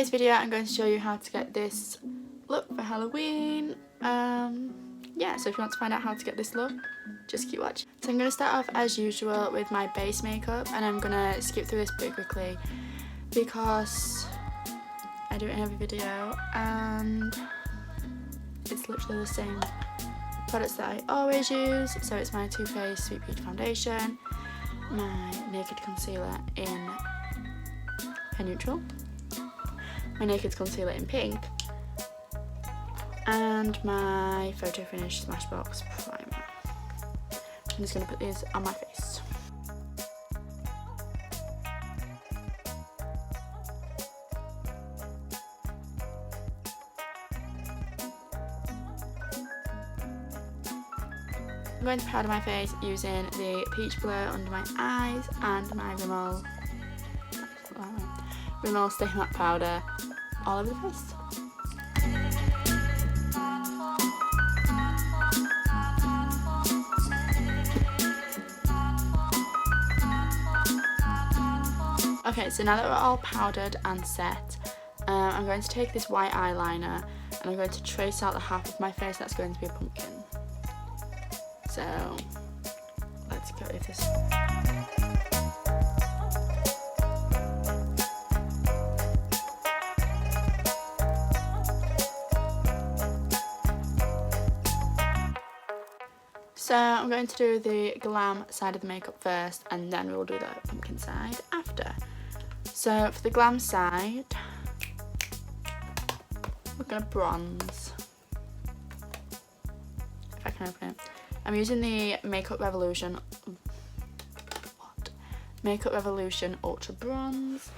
today's video I'm going to show you how to get this look for Halloween. Yeah, so if you want to find out how to get this look, just keep watching. So I'm going to start off as usual with my base makeup, and I'm going to skip through this pretty quickly because I do it in every video and it's literally the same products that I always use. So it's my Too Faced Sweet Peach Foundation, my Naked Concealer in Hair Neutral, my Naked Concealer in Pink, and my Photo Finish Smashbox Primer. I'm just going to put these on my face. I'm going to powder my face using the peach blur under my eyes and my Rimmel Stay Matte powder all over the face. Okay, so now that we're all powdered and set, I'm going to take this white eyeliner and I'm going to trace out the half of my face that's going to be a pumpkin. So let's go with this. So I'm going to do the glam side of the makeup first, and then we'll do the pumpkin side after. So for the glam side, we're going to bronze, if I can open it. I'm using the Makeup Revolution Ultra Bronze,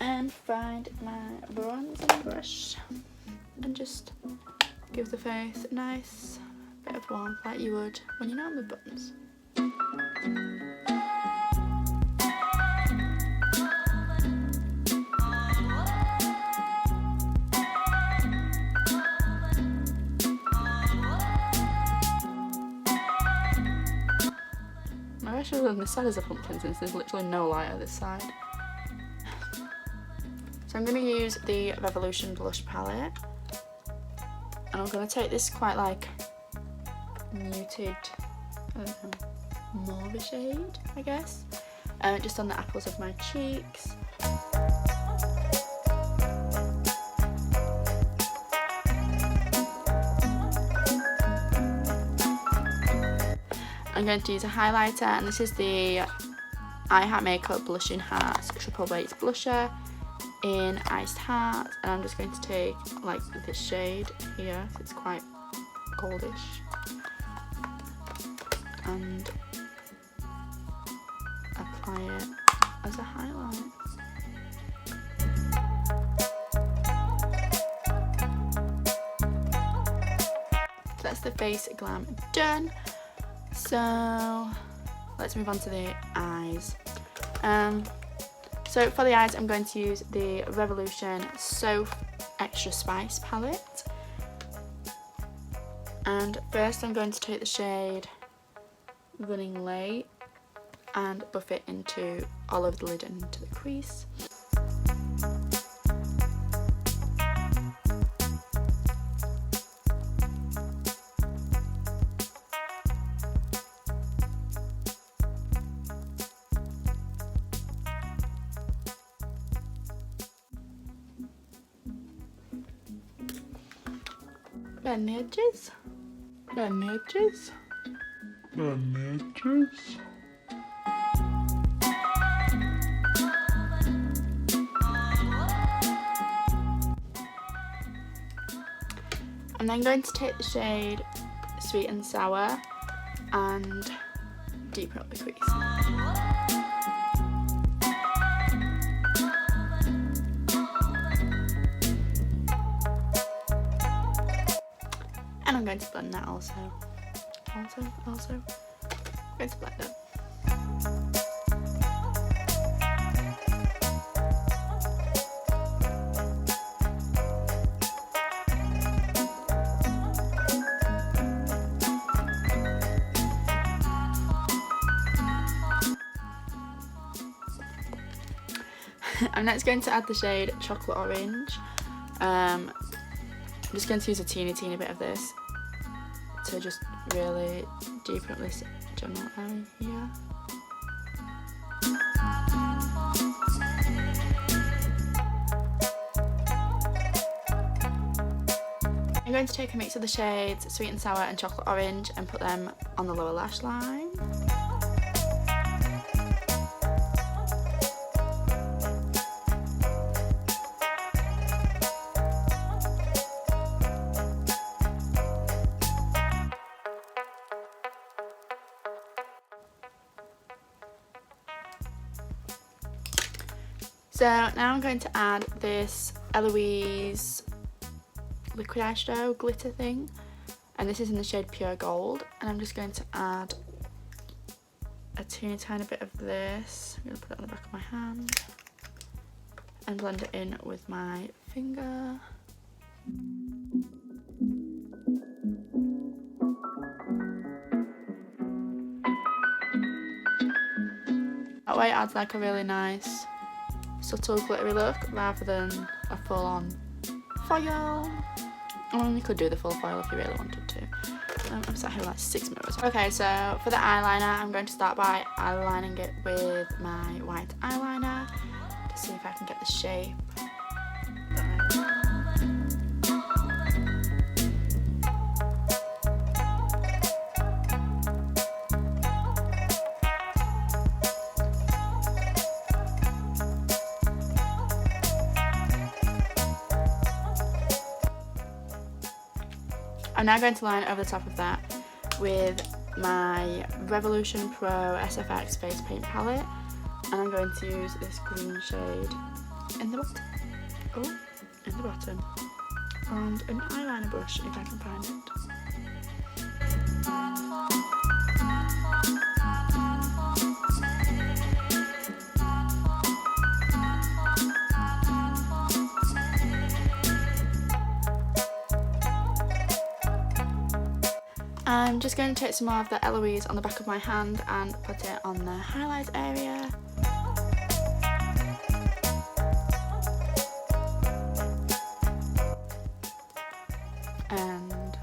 and find my bronzing brush and just give the face a nice bit of warmth like you would when you're not with buttons. I should have done this side as a pumpkin since there's literally no light at this side. So I'm going to use the Revolution blush palette, and I'm going to take this quite like muted, I don't know, mauve shade, I guess, just on the apples of my cheeks. I'm going to use a highlighter, and this is the I Hat Makeup Blushing Hearts Triple Weight Blusher in Iced Heart, and I'm just going to take like this shade here, so it's quite goldish, and apply it as a highlight. So that's the face glam done. So let's move on to the eyes. So for the eyes, I'm going to use the Revolution Soap Extra Spice palette. And first I'm going to take the shade Running Late and buff it into all over the lid and into the crease. Blend the edges. Blend the edges. Blend the edges. And then going to take the shade Sweet and Sour and deepen up the crease. And I'm going to blend that also. I'm going to blend it. I'm next going to add the shade Chocolate Orange. I'm just going to use a teeny bit of this to just really deepen up this general area here. I'm going to take a mix of the shades Sweet and Sour and Chocolate Orange and put them on the lower lash line. So now I'm going to add this Eloise liquid eyeshadow glitter thing, and this is in the shade Pure Gold, and I'm just going to add a tiny bit of this. I'm going to put it on the back of my hand and blend it in with my finger. That way it adds like a really nice subtle glittery look rather than a full-on foil. I mean, you could do the full foil if you really wanted to. I'm sat here with like 6 mirrors. Okay, so for the eyeliner, I'm going to start by eyelining it with my white eyeliner to see if I can get the shape. I'm now going to line over the top of that with my Revolution Pro SFX Face Paint Palette, and I'm going to use this green shade in the bottom. Oh, in the bottom. And an eyeliner brush if I can find it. I'm just going to take some more of the Eloise on the back of my hand and put it on the highlight area. And,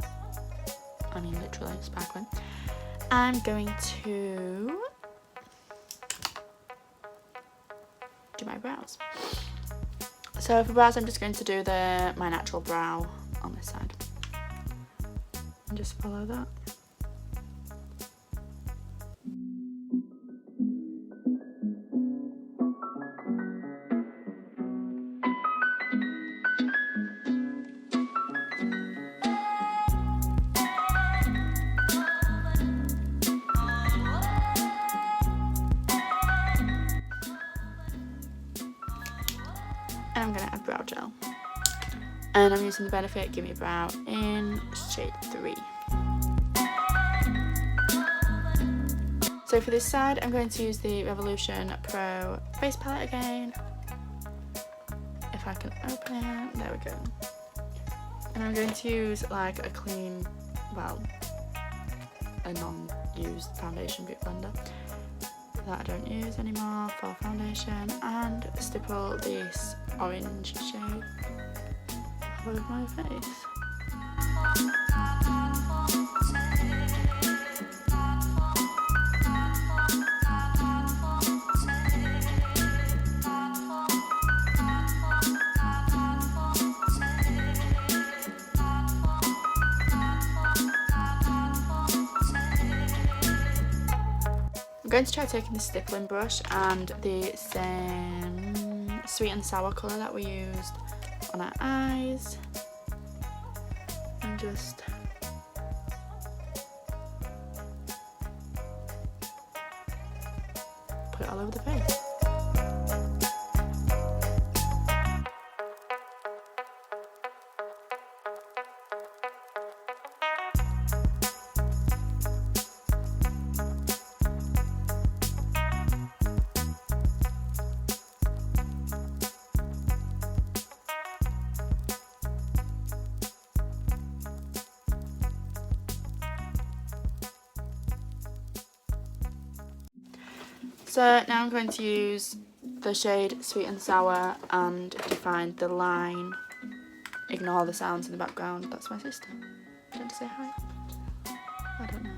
I mean literally sparkling. I'm going to do my brows. So for brows I'm just going to do my natural brow on this side. And just follow that. And I'm going to add brow gel. And I'm using the Benefit Gimme Brow in shade 3. So for this side, I'm going to use the Revolution Pro Face Palette again. If I can open it, there we go. And I'm going to use like a clean, well, a non-used foundation beauty blender that I don't use anymore for foundation, and stipple this orange shade all over my face. I'm going to try taking the stippling brush and the same Sweet and Sour colour that we used on our eyes and just put it all over the face. So now I'm going to use the shade Sweet and Sour and define the line. Ignore the sounds in the background. That's my sister. Do you want to say hi? I don't know.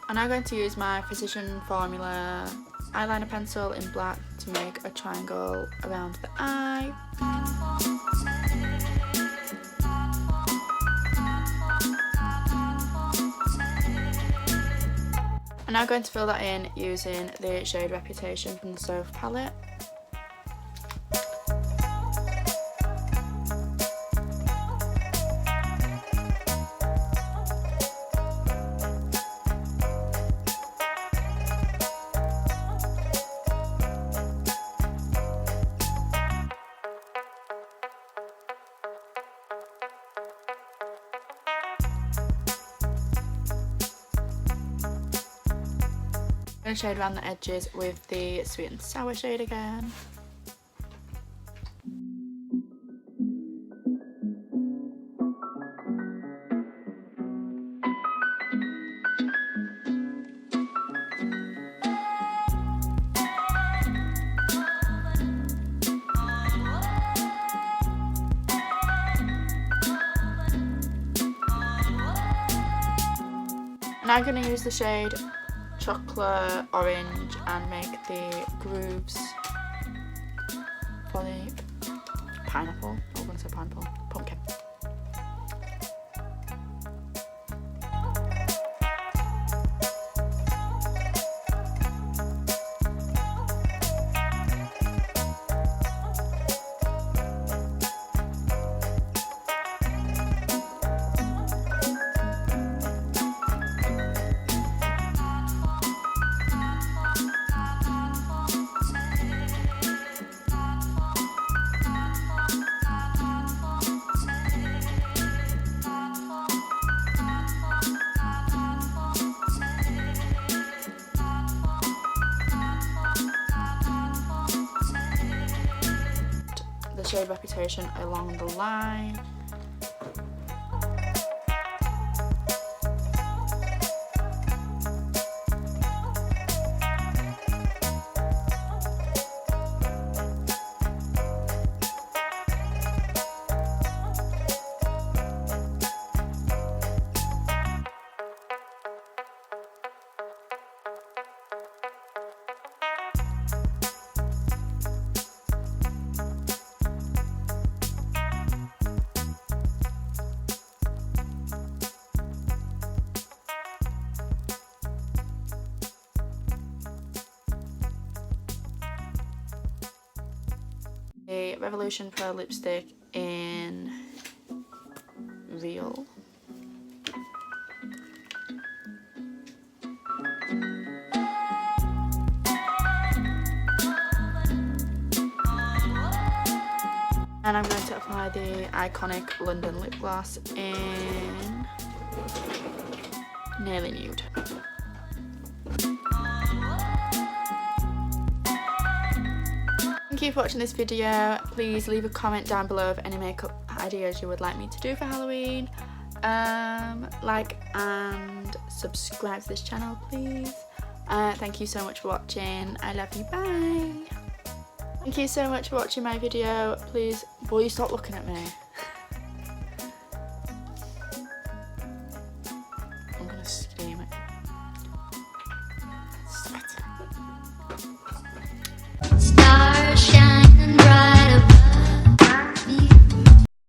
I'm now going to use my Precision Formula eyeliner pencil in black to make a triangle around the eye. I'm now going to fill that in using the shade Reputation from the Stove palette. I'm going to shade around the edges with the Sweet and Sour shade again. Now I'm going to use the shade Chocolate Orange and make the grooves for the pineapple. I was going to say pineapple. Pumpkin. The shade Reputation along the line. A Revolution Pro lipstick in Real. And I'm going to apply the iconic London lip gloss in Nearly Nude. Thank you for watching this video. Please leave a comment down below of any makeup ideas you would like me to do for Halloween. Like and subscribe to this channel, please. Thank you so much for watching. I love you. Bye. Thank you so much for watching my video. Please, will you stop looking at me?